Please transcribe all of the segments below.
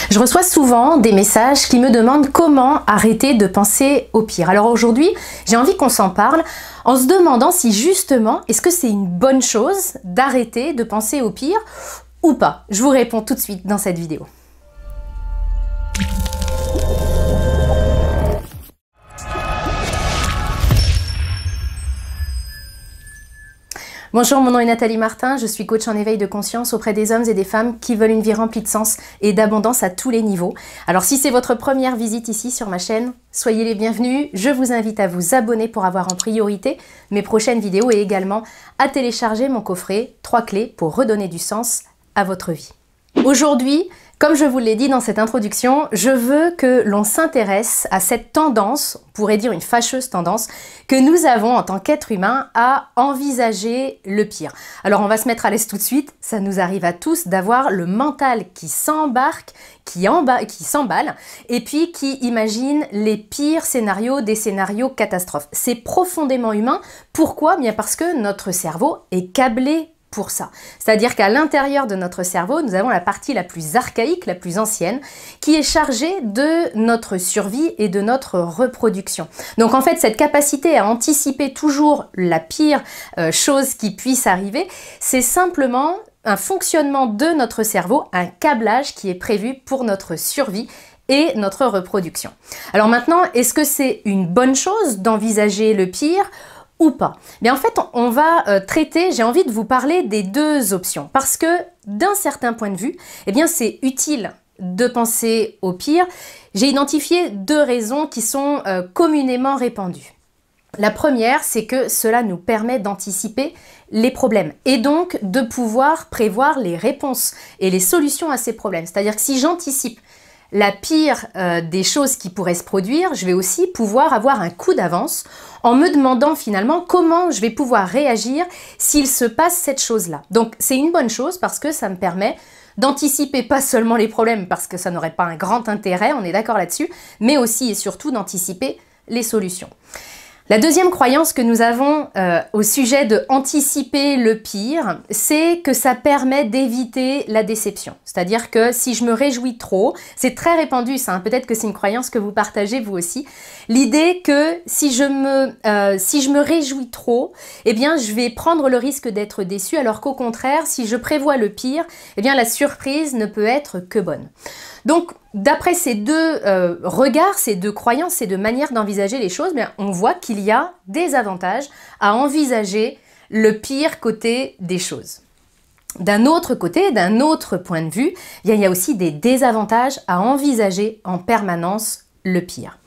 Je reçois souvent des messages qui me demandent comment arrêter de penser au pire. Alors aujourd'hui, j'ai envie qu'on s'en parle en se demandant si justement, est-ce que c'est une bonne chose d'arrêter de penser au pire ou pas? Je vous réponds tout de suite dans cette vidéo. Bonjour, mon nom est Nathalie Martin, je suis coach en éveil de conscience auprès des hommes et des femmes qui veulent une vie remplie de sens et d'abondance à tous les niveaux. Alors si c'est votre première visite ici sur ma chaîne, soyez les bienvenus. Je vous invite à vous abonner pour avoir en priorité mes prochaines vidéos et également à télécharger mon coffret 3 clés pour redonner du sens à votre vie. Aujourd'hui, comme je vous l'ai dit dans cette introduction, je veux que l'on s'intéresse à cette tendance, on pourrait dire une fâcheuse tendance, que nous avons en tant qu'être humain à envisager le pire. Alors on va se mettre à l'aise tout de suite, ça nous arrive à tous d'avoir le mental qui s'embarque, qui s'emballe, et puis qui imagine les pires scénarios, des scénarios catastrophes. C'est profondément humain. Pourquoi? Bien parce que notre cerveau est câblé pour ça. C'est-à-dire qu'à l'intérieur de notre cerveau, nous avons la partie la plus archaïque, la plus ancienne, qui est chargée de notre survie et de notre reproduction. Donc en fait, cette capacité à anticiper toujours la pire chose qui puisse arriver, c'est simplement un fonctionnement de notre cerveau, un câblage qui est prévu pour notre survie et notre reproduction. Alors maintenant, est-ce que c'est une bonne chose d'envisager le pire ou pas? Bien en fait, on va traiter, j'ai envie de vous parler des deux options parce que d'un certain point de vue, eh bien c'est utile de penser au pire. J'ai identifié deux raisons qui sont communément répandues. La première, c'est que cela nous permet d'anticiper les problèmes et donc de pouvoir prévoir les réponses et les solutions à ces problèmes. C'est-à-dire que si j'anticipe la pire des choses qui pourraient se produire, je vais aussi pouvoir avoir un coup d'avance en me demandant finalement comment je vais pouvoir réagir s'il se passe cette chose-là. Donc c'est une bonne chose parce que ça me permet d'anticiper pas seulement les problèmes parce que ça n'aurait pas un grand intérêt, on est d'accord là-dessus, mais aussi et surtout d'anticiper les solutions. La deuxième croyance que nous avons au sujet de anticiper le pire, c'est que ça permet d'éviter la déception. C'est-à-dire que si je me réjouis trop, c'est très répandu ça, hein, peut-être que c'est une croyance que vous partagez vous aussi, l'idée que si je me réjouis trop, eh bien je vais prendre le risque d'être déçu, alors qu'au contraire, si je prévois le pire, eh bien la surprise ne peut être que bonne. Donc, d'après ces deux regards, ces deux croyances, ces deux manières d'envisager les choses, bien, on voit qu'il y a des avantages à envisager le pire côté des choses. D'un autre côté, d'un autre point de vue, il y a aussi des désavantages à envisager en permanence le pire.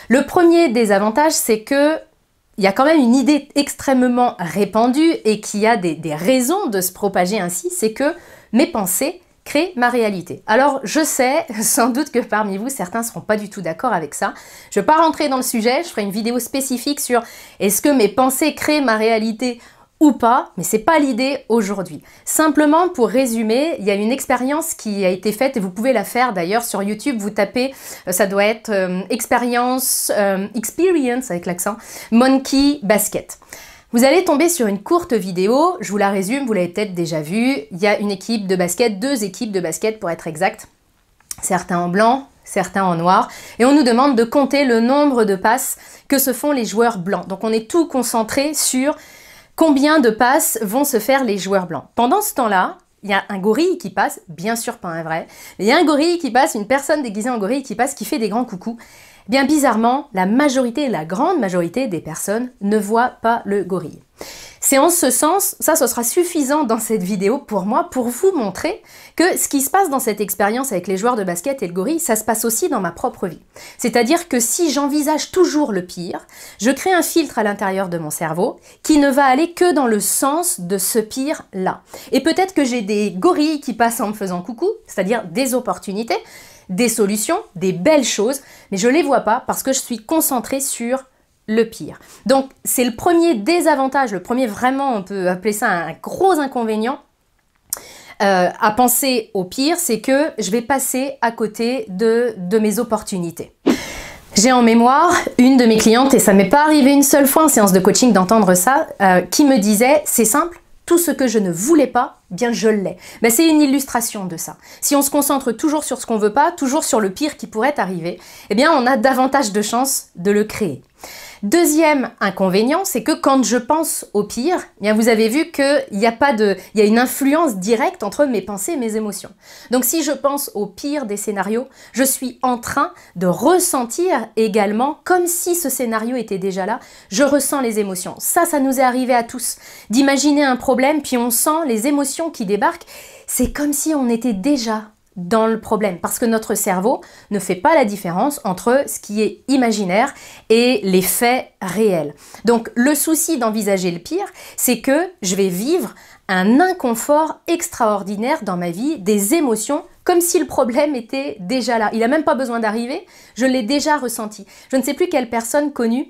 Le premier désavantage, c'est que il y a quand même une idée extrêmement répandue et qui a des raisons de se propager ainsi, c'est que mes pensées crée ma réalité. Alors je sais sans doute que parmi vous certains ne seront pas du tout d'accord avec ça. Je ne vais pas rentrer dans le sujet, je ferai une vidéo spécifique sur est-ce que mes pensées créent ma réalité ou pas, mais c'est pas l'idée aujourd'hui. Simplement pour résumer, il y a une expérience qui a été faite et vous pouvez la faire d'ailleurs sur YouTube, vous tapez, ça doit être expérience avec l'accent, Monkey Basket. Vous allez tomber sur une courte vidéo, je vous la résume, vous l'avez peut-être déjà vue. Il y a une équipe de basket, 2 équipes de basket pour être exact. Certains en blanc, certains en noir. Et on nous demande de compter le nombre de passes que se font les joueurs blancs. Donc on est tout concentré sur combien de passes vont se faire les joueurs blancs. Pendant ce temps-là, il y a un gorille qui passe, bien sûr pas un vrai, mais il y a un gorille qui passe, une personne déguisée en gorille qui passe, qui fait des grands coucous. Bien bizarrement, la grande majorité des personnes ne voient pas le gorille. C'est en ce sens, ça ce sera suffisant dans cette vidéo pour moi, pour vous montrer que ce qui se passe dans cette expérience avec les joueurs de basket et le gorille, ça se passe aussi dans ma propre vie. C'est-à-dire que si j'envisage toujours le pire, je crée un filtre à l'intérieur de mon cerveau qui ne va aller que dans le sens de ce pire-là. Et peut-être que j'ai des gorilles qui passent en me faisant coucou, c'est-à-dire des opportunités, des solutions, des belles choses, mais je ne les vois pas parce que je suis concentrée sur le pire. Donc c'est le premier désavantage, le premier vraiment, on peut appeler ça un gros inconvénient à penser au pire, c'est que je vais passer à côté de mes opportunités. J'ai en mémoire une de mes clientes, et ça m'est pas arrivé une seule fois en séance de coaching d'entendre ça, qui me disait « c'est simple, tout tout ce que je ne voulais pas, eh bien je l'ai. Mais c'est une illustration de ça. Si on se concentre toujours sur ce qu'on veut pas, toujours sur le pire qui pourrait arriver, eh bien on a davantage de chances de le créer. Deuxième inconvénient, c'est que quand je pense au pire, eh bien vous avez vu qu'il y a une influence directe entre mes pensées et mes émotions. Donc si je pense au pire des scénarios, je suis en train de ressentir également, comme si ce scénario était déjà là, je ressens les émotions. Ça nous est arrivé à tous, d'imaginer un problème, puis on sent les émotions qui débarquent. C'est comme si on était déjà dans le problème, parce que notre cerveau ne fait pas la différence entre ce qui est imaginaire et les faits réels. Donc le souci d'envisager le pire, c'est que je vais vivre un inconfort extraordinaire dans ma vie, des émotions, comme si le problème était déjà là. Il n'a même pas besoin d'arriver, je l'ai déjà ressenti. Je ne sais plus quelle personne connue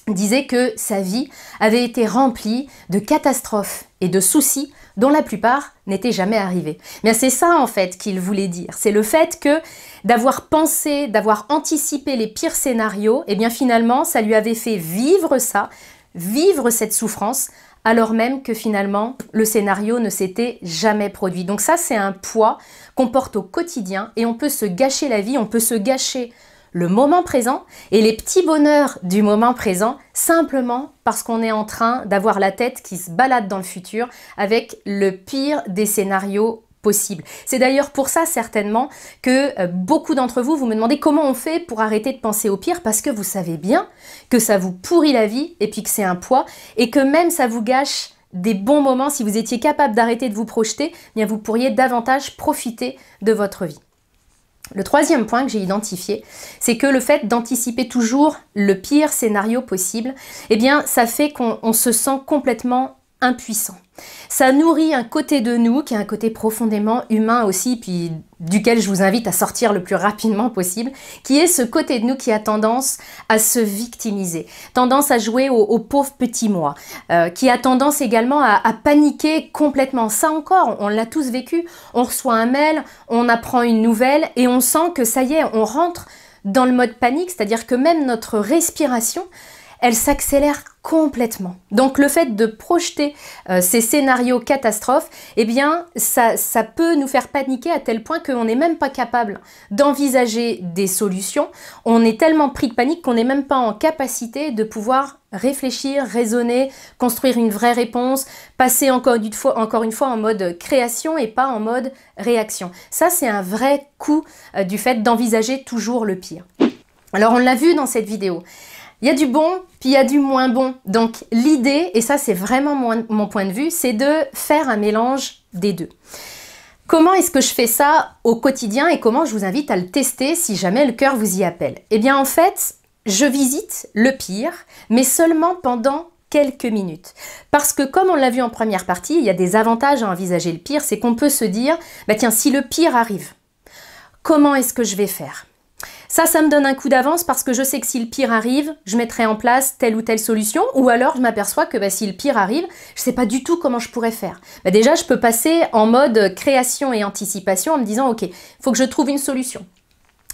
disait que sa vie avait été remplie de catastrophes et de soucis dont la plupart n'étaient jamais arrivés. Mais c'est ça en fait qu'il voulait dire. C'est le fait que d'avoir pensé, d'avoir anticipé les pires scénarios, eh bien finalement ça lui avait fait vivre ça, vivre cette souffrance, alors même que finalement le scénario ne s'était jamais produit. Donc ça c'est un poids qu'on porte au quotidien et on peut se gâcher la vie, on peut se gâcher le moment présent et les petits bonheurs du moment présent simplement parce qu'on est en train d'avoir la tête qui se balade dans le futur avec le pire des scénarios possibles. C'est d'ailleurs pour ça certainement que beaucoup d'entre vous me demandez comment on fait pour arrêter de penser au pire, parce que vous savez bien que ça vous pourrit la vie et puis que c'est un poids et que même ça vous gâche des bons moments. Si vous étiez capable d'arrêter de vous projeter, eh bien vous pourriez davantage profiter de votre vie. Le troisième point que j'ai identifié, c'est que le fait d'anticiper toujours le pire scénario possible, eh bien, ça fait qu'on se sent complètement impuissant. Ça nourrit un côté de nous qui est un côté profondément humain aussi, puis duquel je vous invite à sortir le plus rapidement possible, qui est ce côté de nous qui a tendance à se victimiser, tendance à jouer au pauvre petit moi, qui a tendance également à paniquer complètement. Ça encore, on l'a tous vécu, on reçoit un mail, on apprend une nouvelle et on sent que ça y est, on rentre dans le mode panique, c'est-à-dire que même notre respiration, elle s'accélère complètement. Donc le fait de projeter ces scénarios catastrophes, eh bien ça peut nous faire paniquer à tel point qu'on n'est même pas capable d'envisager des solutions. On est tellement pris de panique qu'on n'est même pas en capacité de pouvoir réfléchir, raisonner, construire une vraie réponse, passer encore une fois en mode création et pas en mode réaction. Ça c'est un vrai coup du fait d'envisager toujours le pire. Alors on l'a vu dans cette vidéo. Il y a du bon, puis il y a du moins bon. Donc l'idée, et ça c'est vraiment mon point de vue, c'est de faire un mélange des deux. Comment est-ce que je fais ça au quotidien et comment je vous invite à le tester si jamais le cœur vous y appelle? Eh bien en fait, je visite le pire, mais seulement pendant quelques minutes. Parce que comme on l'a vu en première partie, il y a des avantages à envisager le pire, c'est qu'on peut se dire, bah tiens, si le pire arrive, comment est-ce que je vais faire? Ça me donne un coup d'avance parce que je sais que si le pire arrive, je mettrai en place telle ou telle solution, ou alors je m'aperçois que si le pire arrive, je ne sais pas du tout comment je pourrais faire. Déjà, je peux passer en mode création et anticipation en me disant, ok, il faut que je trouve une solution.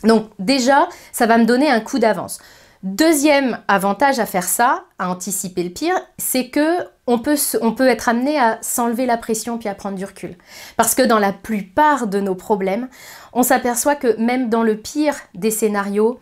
Donc déjà, ça va me donner un coup d'avance. Deuxième avantage à faire ça, à anticiper le pire, c'est que on peut être amené à s'enlever la pression puis à prendre du recul. Parce que dans la plupart de nos problèmes, on s'aperçoit que même dans le pire des scénarios,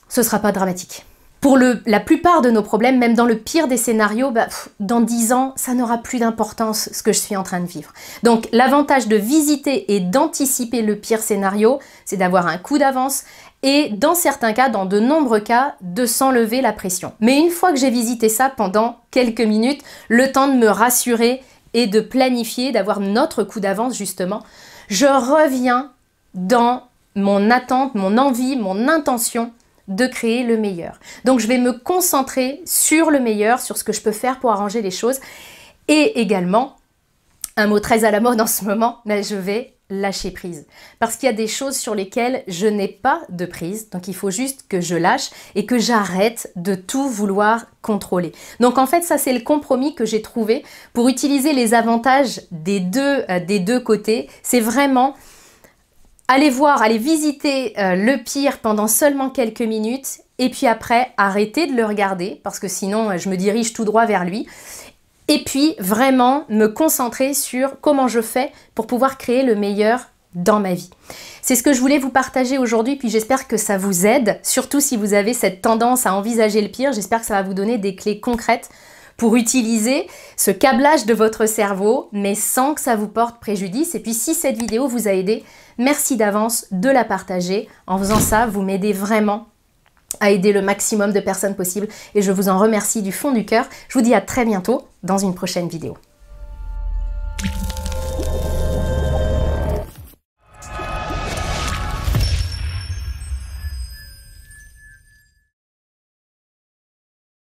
ce ne sera pas dramatique. Pour la plupart de nos problèmes, même dans le pire des scénarios, dans 10 ans, ça n'aura plus d'importance ce que je suis en train de vivre. Donc l'avantage de visiter et d'anticiper le pire scénario, c'est d'avoir un coup d'avance et dans certains cas, dans de nombreux cas, de s'enlever la pression. Mais une fois que j'ai visité ça pendant quelques minutes, le temps de me rassurer et de planifier, d'avoir notre coup d'avance justement, je reviens dans mon attente, mon envie, mon intention de créer le meilleur. Donc je vais me concentrer sur le meilleur, sur ce que je peux faire pour arranger les choses. Et également, un mot très à la mode en ce moment, je vais lâcher prise. Parce qu'il y a des choses sur lesquelles je n'ai pas de prise, donc il faut juste que je lâche et que j'arrête de tout vouloir contrôler. Donc en fait, ça c'est le compromis que j'ai trouvé pour utiliser les avantages des deux côtés. C'est vraiment aller visiter le pire pendant seulement quelques minutes et puis après arrêter de le regarder parce que sinon je me dirige tout droit vers lui. Et puis vraiment me concentrer sur comment je fais pour pouvoir créer le meilleur dans ma vie. C'est ce que je voulais vous partager aujourd'hui, puis j'espère que ça vous aide, surtout si vous avez cette tendance à envisager le pire. J'espère que ça va vous donner des clés concrètes pour utiliser ce câblage de votre cerveau, mais sans que ça vous porte préjudice. Et puis si cette vidéo vous a aidé, merci d'avance de la partager. En faisant ça, vous m'aidez vraiment à aider le maximum de personnes possible et je vous en remercie du fond du cœur. Je vous dis à très bientôt dans une prochaine vidéo.